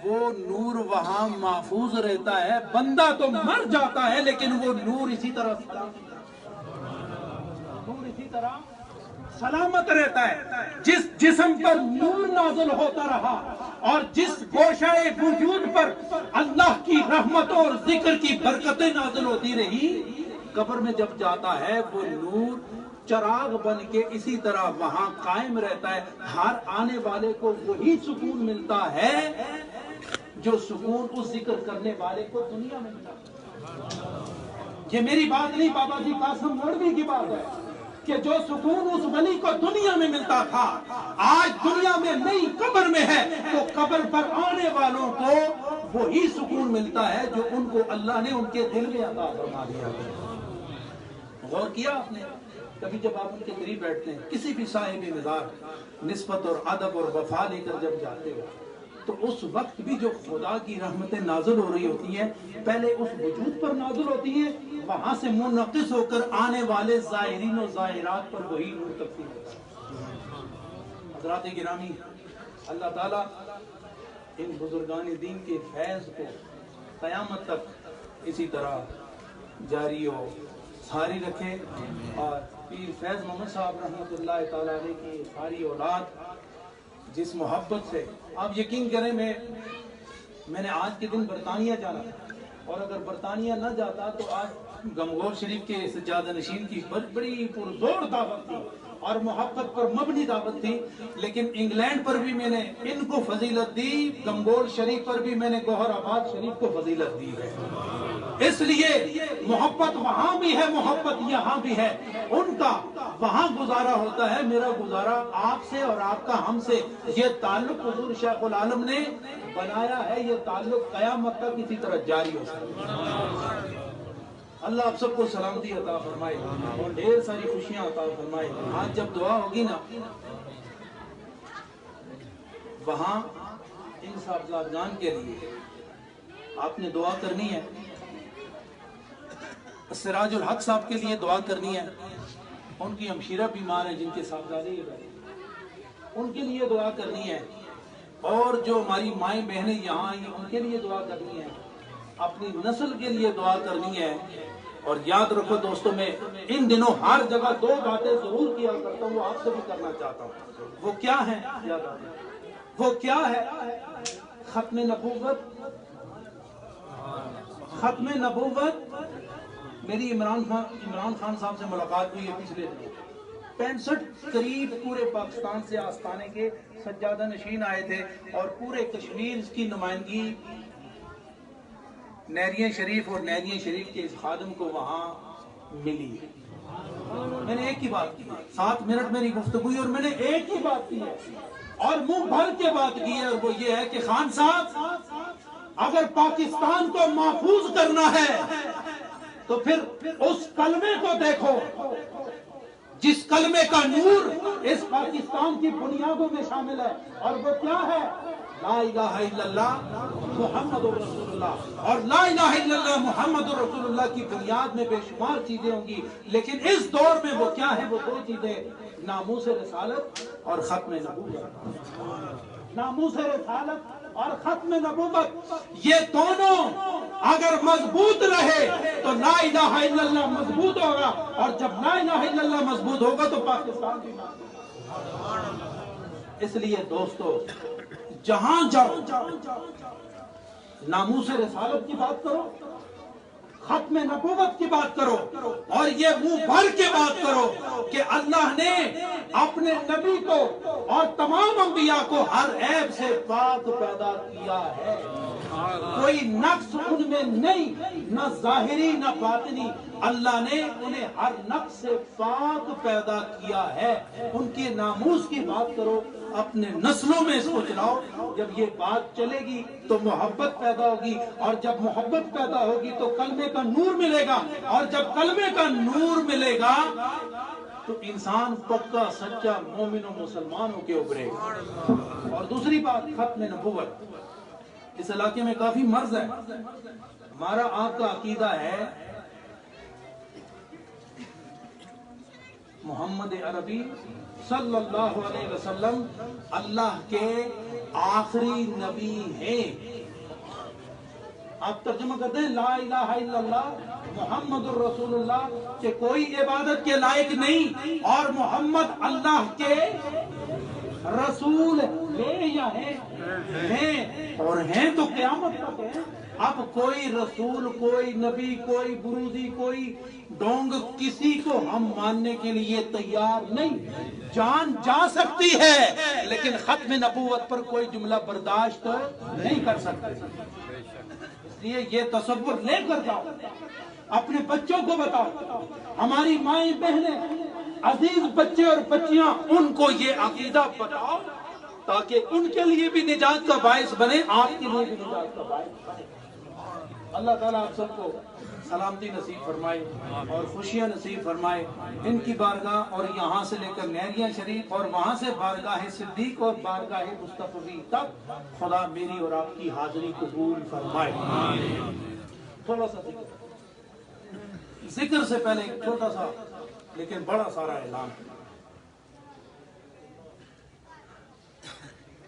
وہ نور وہاں محفوظ رہتا ہے، بندہ تو مر جاتا ہے لیکن وہ نور اسی طرح سلامت رہتا ہے۔ جس جسم پر نور نازل ہوتا رہا اور جس گوشہ وجود پر اللہ کی رحمتوں اور ذکر کی برکتیں نازل ہوتی رہی، قبر میں جب جاتا ہے وہ نور چراغ بن کے اسی طرح وہاں قائم رہتا ہے۔ ہر آنے والے کو وہی سکون ملتا ہے جو سکون اس ذکر کرنے والے کو دنیا میں ملا۔ یہ میری بات نہیں، بابا جی قاسم مولوی کی بات ہے کہ جو سکون اس ولی کو دنیا میں ملتا تھا آج دنیا میں نہیں قبر میں ہے، تو قبر پر آنے والوں کو وہی سکون ملتا ہے جو ان کو اللہ نے ان کے دل میں عطا فرما دیا۔ غور کیا آپ نے کبھی جب آپ ان کے قریب بیٹھتے ہیں، کسی بھی صاحب مزاج نسبت اور ادب اور وفا لے کر جب جاتے ہو تو اس وقت بھی جو خدا کی رحمتیں نازل ہو رہی ہوتی ہیں پہلے اس وجود پر نازل ہوتی ہیں، وہاں سے منعکس ہو کر آنے والے زائرین و زائرات پر وہی نور تقسیم ہوتا ہے۔ حضرات گرامی، اللہ تعالیٰ ان بزرگان دین کے فیض کو قیامت تک اسی طرح جاری ہو ساری رکھے، اور پیر فیض محمد صاحب رحمۃ اللہ تعالیٰ علیہ کی ساری اولاد جس محبت سے، آپ یقین کریں میں نے آج کے دن برطانیہ جانا تھا، اور اگر برطانیہ نہ جاتا تو آج گنگور شریف کے سجادہ نشین کی بڑی پرزور دعوت تھی اور محبت پر مبنی دعوت تھی، لیکن انگلینڈ پر بھی میں نے ان کو فضیلت دی، گنگور شریف پر بھی میں نے گوہر آباد شریف کو فضیلت دی ہے۔ اس لیے محبت وہاں بھی ہے، محبت یہاں بھی ہے، ان کا وہاں گزارا ہوتا ہے، میرا گزارا آپ سے اور آپ کا ہم سے، یہ تعلق حضور شیخ العالم نے بنایا ہے، یہ تعلق قیامت تک اسی طرح جاری ہو سکتا ہے۔ اللہ آپ سب کو سلامتی عطا فرمائے اور ڈھیر ساری خوشیاں عطا فرمائے۔ آج جب دعا ہوگی نا وہاں ان صاحبزادگان کے لیے آپ نے دعا کرنی ہے، سراج الحق صاحب کے لیے دعا کرنی ہے، ان کی ہمشیرہ بیمار ہیں جن کے صاحبزادے ان کے لیے دعا کرنی ہے، اور جو ہماری مائیں بہنیں یہاں آئی ان کے لیے دعا کرنی ہے، اپنی نسل کے لیے دعا کرنی ہے۔ اور یاد رکھو دوستو، میں ان دنوں ہر جگہ دو باتیں ضرور کیا کرتا ہوں، وہ آپ سے بھی کرنا چاہتا ہوں۔ وہ کیا ہیں؟ یاد آتا ہے وہ کیا ہے؟ ختم نبوت۔ ختم نبوت میری عمران خان صاحب سے ملاقات ہوئی ہے پچھلے دنوں، 65 قریب پورے پاکستان سے آستانے کے سجادہ نشین آئے تھے، اور پورے کشمیر اس کی نمائندگی نیریاں شریف اور نیریاں شریف کے اس خادم کو وہاں ملی۔ میں نے ایک ہی بات کی، 7 منٹ میری گفتگو ہوئی اور میں نے ایک ہی بات کی ہے اور منہ بھر کے بات کی ہے، اور وہ یہ ہے کہ خان صاحب اگر پاکستان کو محفوظ کرنا ہے تو پھر اس کلمے کو دیکھو جس کلمے کا نور اس پاکستان کی بنیادوں میں شامل ہے، اور وہ کیا ہے؟ لا الہ الا اللہ محمد رسول اللہ۔ اور لا الہ الا اللہ محمد رسول اللہ کی بنیاد میں بے شمار چیزیں ہوں گی، لیکن اس دور میں وہ کیا ہے؟ وہ دو چیزیں، ناموس رسالت اور ختم نبوت۔ ناموس رسالت اور ختم نبوت، یہ دونوں اگر مضبوط رہے تو لا الہ الا اللہ مضبوط ہوگا، اور جب لا الہ الا اللہ مضبوط ہوگا تو پاکستان بھی مضبوط ہوگا۔ اس لیے دوستو، جہاں جاؤ ناموس رسالت کی بات کرو، ختم نبوت کی بات کرو، اور یہ منہ بھر کے بات کرو کہ اللہ نے اپنے نبی کو اور تمام انبیاء کو ہر عیب سے پاک پیدا کیا ہے، کوئی نقص ان میں نہیں، نہ ظاہری نہ باطنی، اللہ نے انہیں ہر نقص سے پاک پیدا کیا ہے۔ ان کے ناموس کی بات کرو، اپنے نسلوں میں اس کو چلاؤ۔ جب یہ بات چلے گی تو محبت پیدا ہوگی، اور جب محبت پیدا ہوگی تو کلمے کا نور ملے گا، اور جب کلمے کا نور ملے گا تو انسان پکا سچا مومن و مسلمان ہو کے ابھرے گا۔ اور دوسری بات، ختم نبوت۔ اس علاقے میں کافی مرض ہے۔ ہمارا آپ کا عقیدہ ہے محمد عربی صلی اللہ علیہ وسلم اللہ کے آخری نبی ہیں۔ آپ ترجمہ کرتے ہیں لا الہ الا اللہ محمد الرسول اللہ، کہ کوئی عبادت کے لائق نہیں اور محمد اللہ کے رسول ہیں یا ہیں، اور ہیں تو قیامت تک ہیں۔ اب کوئی رسول، کوئی نبی، کوئی بروزی، کوئی ڈونگ، کسی کو ہم ماننے کے لیے تیار نہیں۔ جان جا سکتی ہے لیکن ختم نبوت پر کوئی جملہ برداشت نہیں کر سکتے۔ اس لیے یہ تصور لے کر جاؤ، اپنے بچوں کو بتاؤ، ہماری مائیں بہنیں، عزیز بچے اور بچیاں، ان کو یہ عقیدہ بتاؤ تاکہ ان کے لیے بھی نجات کا باعث بنے، آپ کے لیے بھی نجات کا باعث بنے۔ اللہ تعالیٰ آپ سب کو سلامتی نصیب فرمائے اور خوشیاں نصیب فرمائے۔ ان کی بارگاہ اور یہاں سے لے کر نہریاں شریف اور وہاں سے بارگاہ صدیق اور بارگاہ مصطفی تک خدا میری اور آپ کی حاضری قبول فرمائے۔ تھوڑا سا ذکر سے پہلے ایک چھوٹا سا لیکن بڑا سارا اعلان۔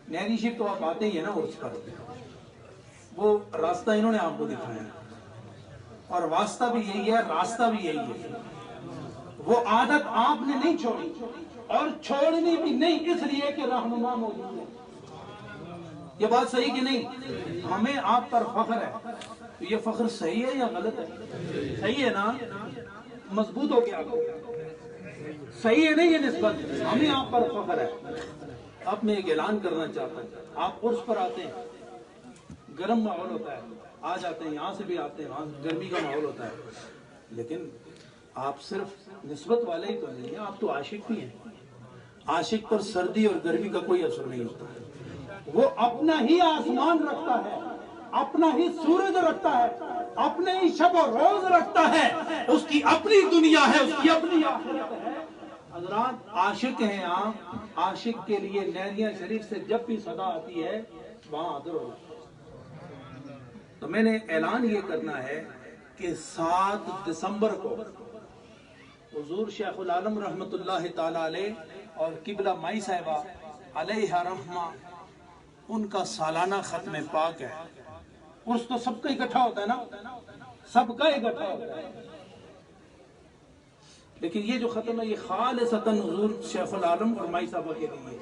نہری شریف تو آپ آتے ہی ہیں نا عرس پر، وہ راستہ انہوں نے آپ کو دکھایا اور واسطہ بھی یہی ہے، راستہ بھی یہی ہے۔ وہ عادت آپ نے نہیں چھوڑی اور چھوڑنی بھی نہیں، اس لیے کہ رہنما موجود ہے۔ یہ بات صحیح کہ نہیں؟ ہمیں آپ پر فخر ہے، تو یہ فخر صحیح ہے یا غلط ہے؟ صحیح ہے نا؟ مضبوط ہو گیا، صحیح ہے نہیں یہ نسبت؟ ہمیں آپ پر فخر ہے۔ اب میں ایک اعلان کرنا چاہتا ہوں، آپ عرس پر آتے ہیں، گرم ماحول ہوتا ہے، آ جاتے ہیں، یہاں سے بھی آتے ہیں، وہاں گرمی کا ماحول ہوتا ہے، لیکن آپ صرف نسبت والے ہی تو نہیں ہیں، آپ تو عاشق بھی ہیں۔ عاشق پر سردی اور گرمی کا کوئی اثر نہیں ہوتا، وہ اپنا ہی آسمان رکھتا ہے، اپنا ہی سورج رکھتا ہے، اپنے ہی شب و روز رکھتا ہے، اس کی اپنی دنیا ہے، اس کی اپنی آخرت ہے۔ حضرات عاشق ہیں آپ، عاشق کے لیے نہریاں شریف سے جب بھی صدا آتی ہے وہاں حاضر ہو۔ تو میں نے اعلان یہ کرنا ہے کہ 7 دسمبر کو حضور شیخ العالم رحمت اللہ تعالی علیہ اور قبلہ مائی صاحبہ علیہ رحمہ، ان کا سالانہ ختم پاک ہے۔ عرس تو سب کا اکٹھا ہوتا ہے نا، سب کا اکٹھا ہوتا ہے، لیکن یہ جو ختم ہے یہ خالصتاً حضور شیخ العالم اور مائی صاحبہ کے لیے۔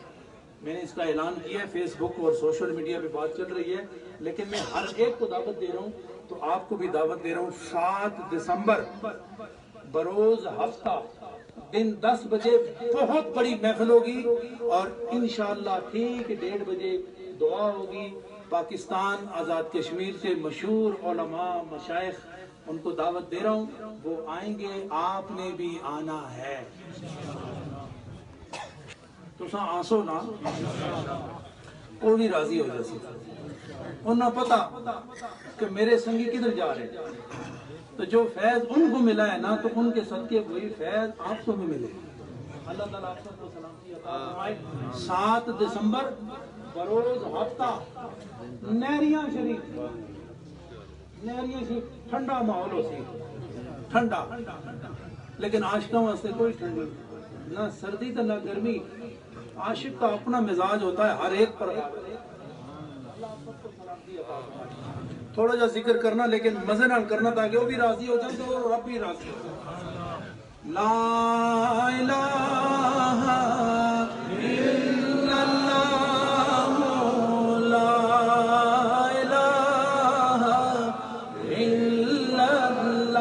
میں نے اس کا اعلان کیا ہے، فیس بک اور سوشل میڈیا پہ بات چل رہی ہے، لیکن میں ہر ایک کو دعوت دے رہا ہوں، تو آپ کو بھی دعوت دے رہا ہوں۔ 7 دسمبر بروز ہفتہ دن 10 بجے بہت بڑی محفل ہوگی، اور انشاءاللہ ٹھیک 1:30 بجے دعا ہوگی۔ پاکستان آزاد کشمیر سے مشہور علماء مشائخ، ان کو دعوت دے رہا ہوں، وہ آئیں گے، آپ نے بھی آنا ہے۔ تو سا آنسو نا وہ بھی راضی ہو جاسی، انہوں نے پتا کہ میرے سنگی کدھر جا رہے ہیں، تو جو فیض ان کو ملا ہے نا، تو ان کے صدقے وہی فیض آپ کو بھی ملے۔ اللہ تعالیٰ آپ سب کو سلامتی عطا فرمائے۔ 7 دسمبر بروز ہفتہ نہریاں شریف، نہریاں شریف ٹھنڈا ماحول ہو سی، ٹھنڈا، لیکن عاشقوں واسطے کوئی ٹھنڈی نہ سردی تو نہ گرمی۔ عاشق کا اپنا مزاج ہوتا ہے، ہر ایک پر۔ تھوڑا جا ذکر کرنا لیکن مزے نال کرنا، تاکہ وہ بھی راضی ہو جائے تو رب بھی راضی ہو جائے۔ لا الہ الا اللہ، لا الہ الا اللہ،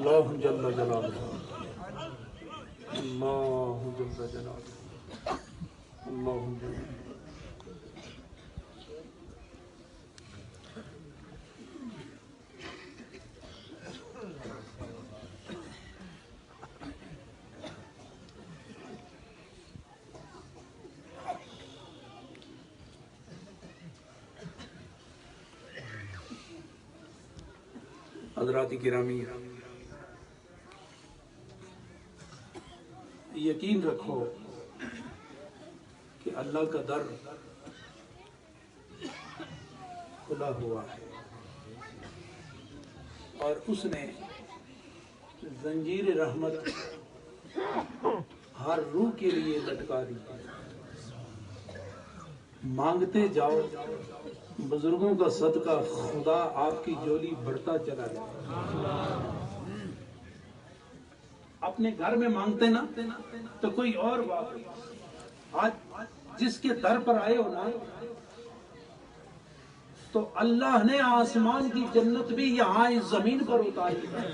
اللہ جل جلالہ، اللہ جل جلالہ، اللہ جل جلالہ۔ حضرات گرامی، یقین رکھو کہ اللہ کا در کھلا ہوا ہے اور اس نے زنجیر رحمت ہر روح کے لیے لٹکا دی ہے۔ مانگتے جاؤ بزرگوں کا صدقہ، خدا آپ کی جولی بڑھتا چلا جائے۔ اپنے گھر میں مانگتے نا تو کوئی اور بات نہیں، آج جس کے در پر آئے ہو نا تو اللہ نے آسمان کی جنت بھی یہاں اس زمین پر اتاری ہے۔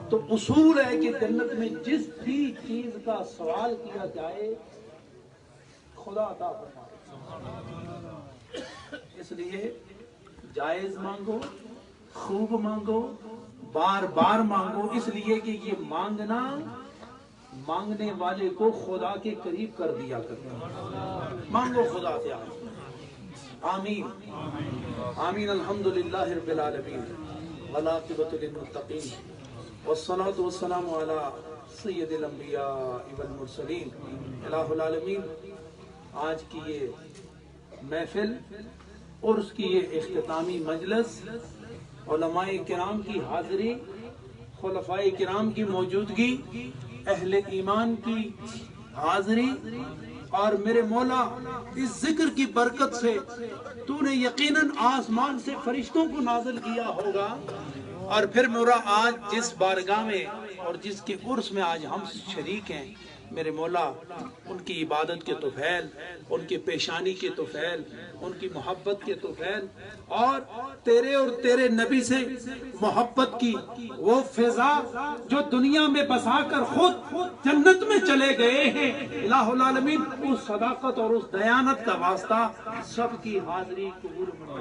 تو اصول ہے کہ جنت میں جس بھی چیز کا سوال کیا جائے خدا عطا فرمائے۔ اس لیے جائز مانگو، خوب مانگو، بار بار مانگو، اس لیے کہ یہ مانگنا مانگنے والے کو خدا کے قریب کر دیا کرتا ہے۔ مانگو خدا سے آج۔ آمین آمین۔ الحمدللہ رب العالمین والعاقبۃ للمتقین والصلاۃ والسلام علی سید الانبیاء والمرسلین۔ الہ العالمین، آج کی یہ محفل اور اس کی یہ اختتامی مجلس، علماء کرام کی حاضری، خلفاء کرام کی موجودگی، اہل ایمان کی حاضری، اور میرے مولا اس ذکر کی برکت سے تو نے یقیناً آسمان سے فرشتوں کو نازل کیا ہوگا، اور پھر میرا آج جس بارگاہ میں اور جس کے عرس میں آج ہم شریک ہیں، میرے مولا ان کی عبادت کے طفیل، ان کی پیشانی کے طفیل، ان کی محبت کے طفیل، اور تیرے اور تیرے نبی سے محبت کی وہ فضا جو دنیا میں بسا کر خود جنت میں چلے گئے ہیں، الہ العالمین اس صداقت اور اس دیانت کا واسطہ سب کی حاضری قبول فرما،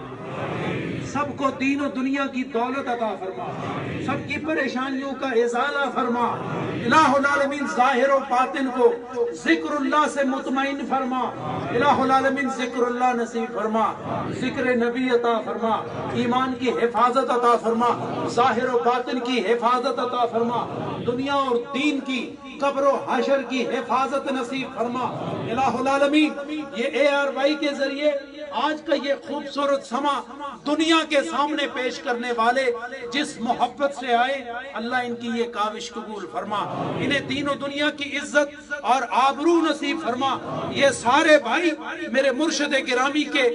سب کو دین و دنیا کی دولت عطا فرما، سب کی پریشانیوں کا ازالہ فرما، الہ العالمین ظاہر و باطن کو ذکر اللہ سے مطمئن فرما، الہ العالمین ذکر اللہ نصیب فرما، ذکر نبی عطا فرما، ایمان کی حفاظت عطا فرما، ظاہر و باطن کی حفاظت عطا فرما، دنیا اور دین کی قبر و حشر کی حفاظت نصیب فرما، الہ العالمین یہ ARY کے ذریعے آج کا یہ خوبصورت سما دنیا کے سامنے پیش کرنے والے جس محبت سے آئے، اللہ ان کی یہ کاوش قبول فرما، انہیں دین و دنیا کی عزت اور آبرو نصیب فرما۔ یہ سارے بھائی میرے مرشد گرامی کے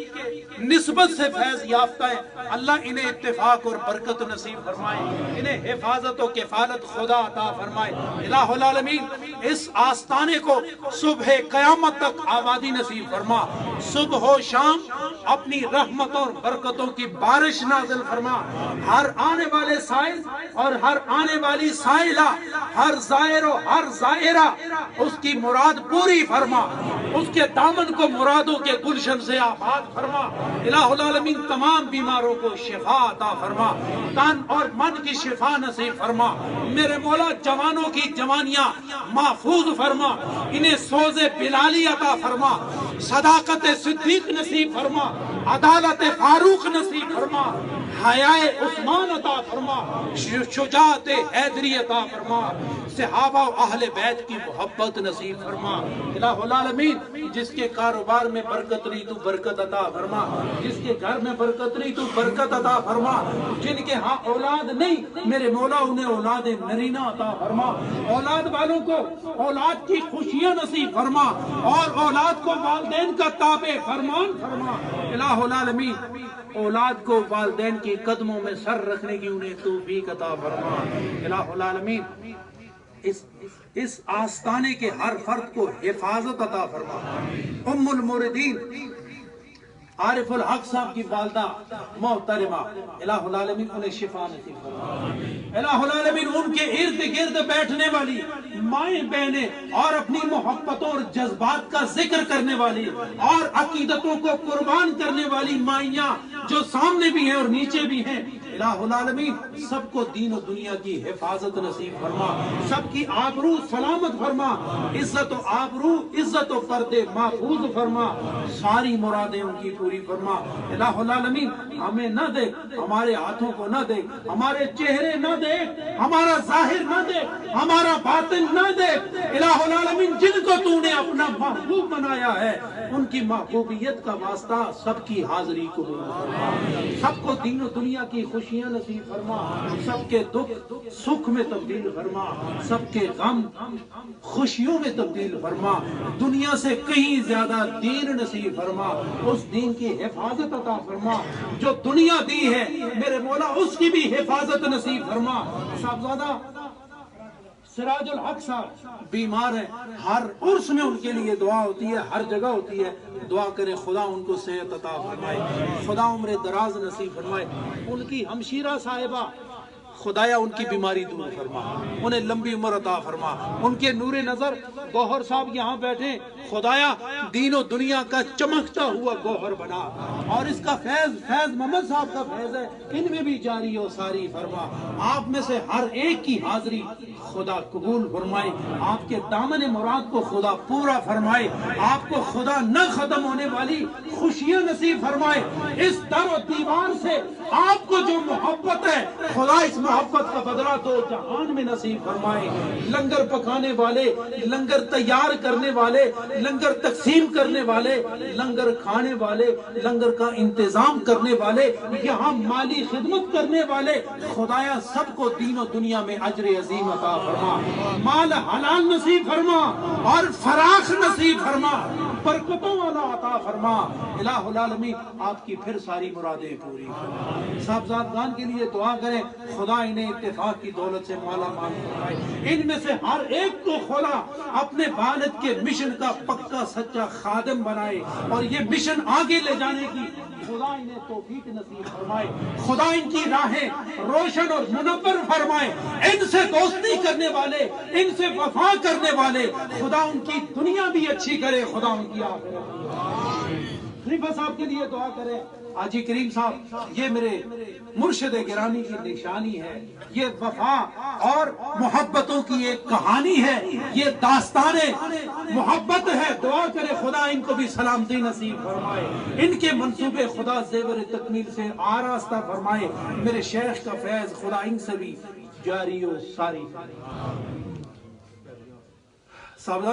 نسبت سے فیض یافتہ ہیں، اللہ انہیں اتفاق اور برکت نصیب فرمائے، انہیں حفاظت و کفالت خدا عطا فرمائے، الہ العالمین اس آستانے کو صبح قیامت تک آبادی نصیب فرما، صبح و شام اپنی رحمت اور برکتوں کی بارش نازل فرما، ہر آنے والے سائل اور ہر آنے والی سائلہ، ہر زائر و ہر زائرہ اس کی مراد پوری فرما، اس کے دامن کو مرادوں کے گلشن سے آباد فرما، الہ العالمین تمام بیماروں کو شفا عطا فرما، تن اور من کی شفا نصیب فرما، میرے مولا جوانوں کی جوانیاں محفوظ فرما، انہیں سوز بلالی عطا فرما، صداقت صدیق نصیب فرما، عدالت فاروق نصیب فرما، حیاء عثمان عطا فرما، شجاعت حیدری عطا فرما، صحابہ و اہل بیت کی محبت نصیب فرما، الہ العالمین جس کے کاروبار میں برکت نہیں تو برکت عطا فرما، جس کے گھر میں برکت نہیں تو برکت عطا فرما، جن کے ہاں اولاد نہیں میرے مولا انہیں اولاد نرینہ عطا فرما، اولاد والوں کو اولاد کی خوشیاں نصیب فرما، اور اولاد کو والدین کا تابع فرمان فرما، الہ العالمین اولاد کو والدین کی قدموں میں سر رکھنے کی انہیں توفیق عطا فرما، الہ العالمین اس آستانے کے ہر فرد کو حفاظت عطا فرما، ام الموردین عارف الحق صاحب کی والدہ محترمہ، الہ العالمین انہیں شفا نصیب فرمائے۔ الہ العالمین ان کے ارد گرد بیٹھنے والی مائیں بہنیں اور اپنی محبتوں اور جذبات کا ذکر کرنے والی اور عقیدتوں کو قربان کرنے والی مائیاں جو سامنے بھی ہیں اور نیچے بھی ہیں، الہ العالمین سب کو دین و دنیا کی حفاظت نصیب فرما، سب کی آبرو سلامت فرما، عزت و آبرو عزت و پردے محفوظ فرما، ساری مرادیں ان کی پوری فرما۔ الہ العالمین ہمیں نہ دے، ہمارے ہاتھوں کو نہ دے، ہمارے چہرے نہ دے، ہمارا ظاہر نہ دے، ہمارا باطن نہ دے۔ الہ العالمین جن کو تو نے اپنا محبوب بنایا ہے ان کی محبوبیت کا واسطہ سب کی حاضری قبول فرما، سب کو دین و دنیا کی خوشیاں نصیب فرما، سب کے دکھ سکھ میں تبدیل فرما، سب کے غم خوشیوں میں تبدیل فرما، دنیا سے کہیں زیادہ دین نصیب فرما، اس دین کی حفاظت عطا فرما جو دنیا دی ہے میرے مولا، اس کی بھی حفاظت نصیب فرما۔ صاحبزادہ سراج الحق صاحب بیمار ہیں، ہر عرس میں ان کے لیے دعا ہوتی ہے، ہر جگہ ہوتی ہے، دعا کریں خدا ان کو صحت عطا فرمائے، خدا عمر دراز نصیب فرمائے۔ ان کی ہمشیرہ صاحبہ خدایا ان کی بیماری دور فرما، انہیں لمبی عمر عطا فرما، ان کے نور نظر گوہر صاحب یہاں بیٹھے، خدایا دین و دنیا کا چمکتا ہوا گوہر بنا، اور اس کا فیض محمد صاحب کا فیض ہے، ان میں بھی جاری و ساری فرما۔ آپ میں سے ہر ایک کی حاضری خدا قبول فرمائے، آپ کے دامن مراد کو خدا پورا فرمائے، آپ کو خدا نہ ختم ہونے والی خوشیاں نصیب فرمائے۔ اس در و دیوار سے آپ کو جو محبت ہے خدا اس محبت کا بدلہ تو جہان میں نصیب فرمائے۔ لنگر پکانے والے، لنگر تیار کرنے والے، لنگر تقسیم کرنے والے، لنگر کھانے والے، لنگر کا انتظام کرنے والے، یہاں مالی خدمت کرنے والے، خدایا سب کو دین و دنیا میں اجر عظیم عطا فرما، مال حلال نصیب فرما اور فراخ نصیب فرما، برکتوں والا عطا فرما۔ الہ العالمین آپ کی پھر ساری مرادیں پوری فرما۔ صاحبزادگان کے لیے دعا کریں خدا انہیں اتفاق کی دولت سے مالا مال فرمائے، ان میں سے ہر ایک کو خدا اپنے والد کے مشن کا پکا سچا خادم بنائے، اور یہ مشن آگے لے جانے کی خدا انہیں توفیق نصیب فرمائے، خدا ان کی راہیں روشن اور منور فرمائے، ان سے دوستی کرنے والے، ان سے وفا کرنے والے خدا ان کی دنیا بھی اچھی کرے، خدا ان کی آخرت۔ خلیفہ صاحب کے لیے دعا کریں، حاجی کریم صاحب یہ میرے مرشد گرامی کی نشانی ہے، یہ وفا اور محبتوں کی ایک کہانی ہے، یہ داستان محبت ہے، دعا کرے خدا ان کو بھی سلامتی نصیب فرمائے، ان کے منصوبے خدا زیور تکمیل سے آراستہ فرمائے، میرے شیخ کا فیض خدا ان سے بھی جاری و ساری۔ صاحب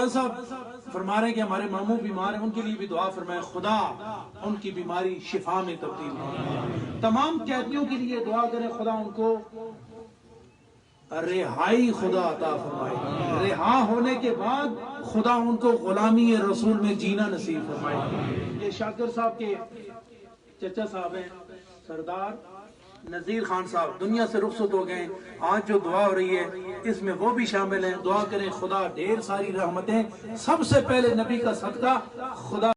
فرما رہے ہیں کہ ہمارے ماموں بیمار ہیں، ان کے لیے بھی دعا فرمائے، خدا ان کی بیماری شفا میں تبدیل فرمائے۔ تمام قیدیوں کے لیے دعا کریں خدا ان کو رہائی خدا عطا فرمائے، رہا ہونے کے بعد خدا ان کو غلامی رسول میں جینا نصیب فرمائے۔ یہ شاکر صاحب کے چچا صاحب ہیں سردار نذیر خان صاحب، دنیا سے رخصت ہو گئے، آج جو دعا ہو رہی ہے اس میں وہ بھی شامل ہیں، دعا کریں خدا ڈھیر ساری رحمتیں، سب سے پہلے نبی کا صدقہ خدا